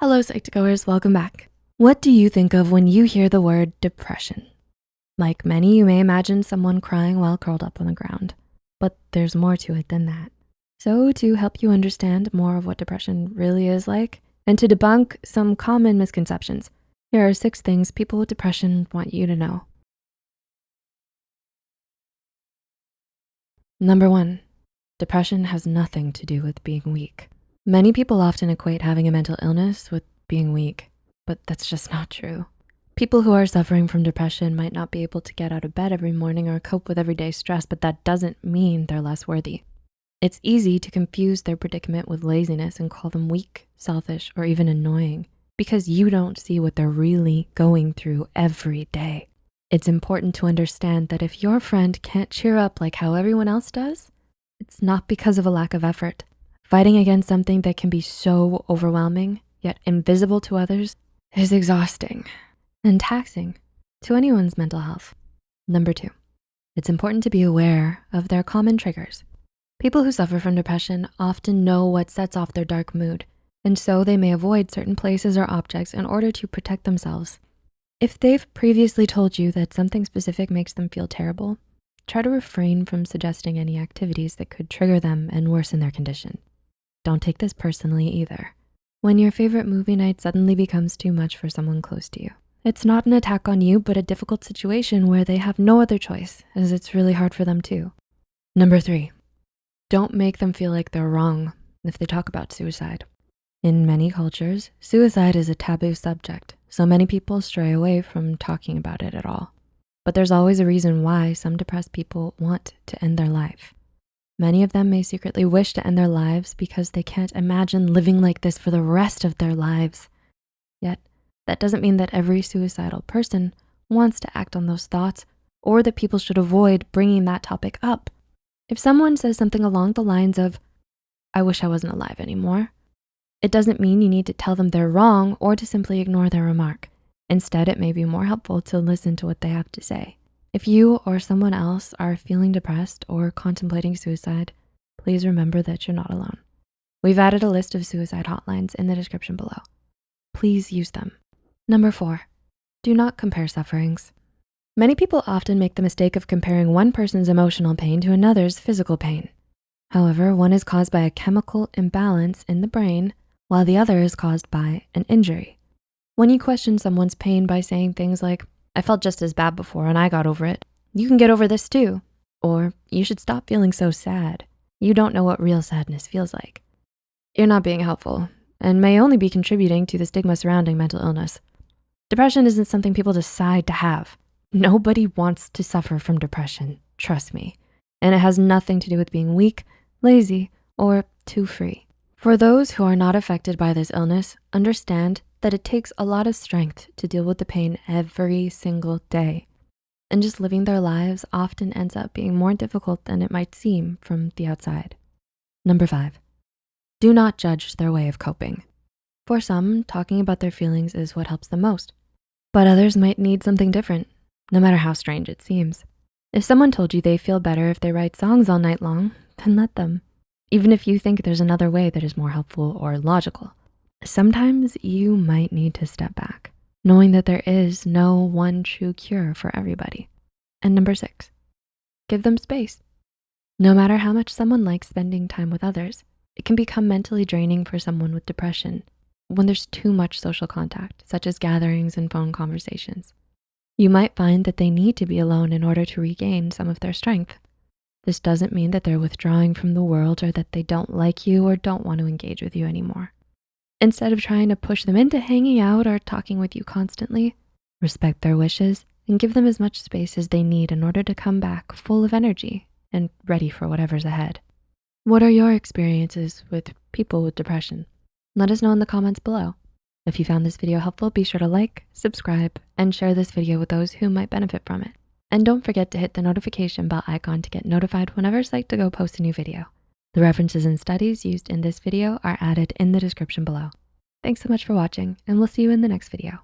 Hello, Psych2Goers, welcome back. What do you think of when you hear the word depression? Like many, you may imagine someone crying while curled up on the ground, but there's more to it than that. So to help you understand more of what depression really is like, and to debunk some common misconceptions, here are 6 things people with depression want you to know. Number 1, depression has nothing to do with being weak. Many people often equate having a mental illness with being weak, but that's just not true. People who are suffering from depression might not be able to get out of bed every morning or cope with everyday stress, but that doesn't mean they're less worthy. It's easy to confuse their predicament with laziness and call them weak, selfish, or even annoying because you don't see what they're really going through every day. It's important to understand that if your friend can't cheer up like how everyone else does, it's not because of a lack of effort. Fighting against something that can be so overwhelming, yet invisible to others, is exhausting and taxing to anyone's mental health. Number 2, it's important to be aware of their common triggers. People who suffer from depression often know what sets off their dark mood, and so they may avoid certain places or objects in order to protect themselves. If they've previously told you that something specific makes them feel terrible, try to refrain from suggesting any activities that could trigger them and worsen their condition. Don't take this personally either. When your favorite movie night suddenly becomes too much for someone close to you, it's not an attack on you, but a difficult situation where they have no other choice, as it's really hard for them too. Number 3, don't make them feel like they're wrong if they talk about suicide. In many cultures, suicide is a taboo subject, so many people stray away from talking about it at all. But there's always a reason why some depressed people want to end their life. Many of them may secretly wish to end their lives because they can't imagine living like this for the rest of their lives. Yet, that doesn't mean that every suicidal person wants to act on those thoughts or that people should avoid bringing that topic up. If someone says something along the lines of, "I wish I wasn't alive anymore," it doesn't mean you need to tell them they're wrong or to simply ignore their remark. Instead, it may be more helpful to listen to what they have to say. If you or someone else are feeling depressed or contemplating suicide, please remember that you're not alone. We've added a list of suicide hotlines in the description below. Please use them. Number 4, do not compare sufferings. Many people often make the mistake of comparing one person's emotional pain to another's physical pain. However, one is caused by a chemical imbalance in the brain, while the other is caused by an injury. When you question someone's pain by saying things like, "I felt just as bad before and I got over it. You can get over this too." Or, "You should stop feeling so sad. You don't know what real sadness feels like." You're not being helpful and may only be contributing to the stigma surrounding mental illness. Depression isn't something people decide to have. Nobody wants to suffer from depression, trust me. And it has nothing to do with being weak, lazy, or too free. For those who are not affected by this illness, understand that it takes a lot of strength to deal with the pain every single day. And just living their lives often ends up being more difficult than it might seem from the outside. Number 5, do not judge their way of coping. For some, talking about their feelings is what helps them most, but others might need something different, no matter how strange it seems. If someone told you they feel better if they write songs all night long, then let them, even if you think there's another way that is more helpful or logical. Sometimes you might need to step back, knowing that there is no one true cure for everybody. And number 6, give them space. No matter how much someone likes spending time with others, it can become mentally draining for someone with depression when there's too much social contact, such as gatherings and phone conversations. You might find that they need to be alone in order to regain some of their strength. This doesn't mean that they're withdrawing from the world or that they don't like you or don't want to engage with you anymore. Instead of trying to push them into hanging out or talking with you constantly, respect their wishes and give them as much space as they need in order to come back full of energy and ready for whatever's ahead. What are your experiences with people with depression? Let us know in the comments below. If you found this video helpful, be sure to like, subscribe, and share this video with those who might benefit from it. And don't forget to hit the notification bell icon to get notified whenever Psych2Go posts a new video. The references and studies used in this video are added in the description below. Thanks so much for watching, and we'll see you in the next video.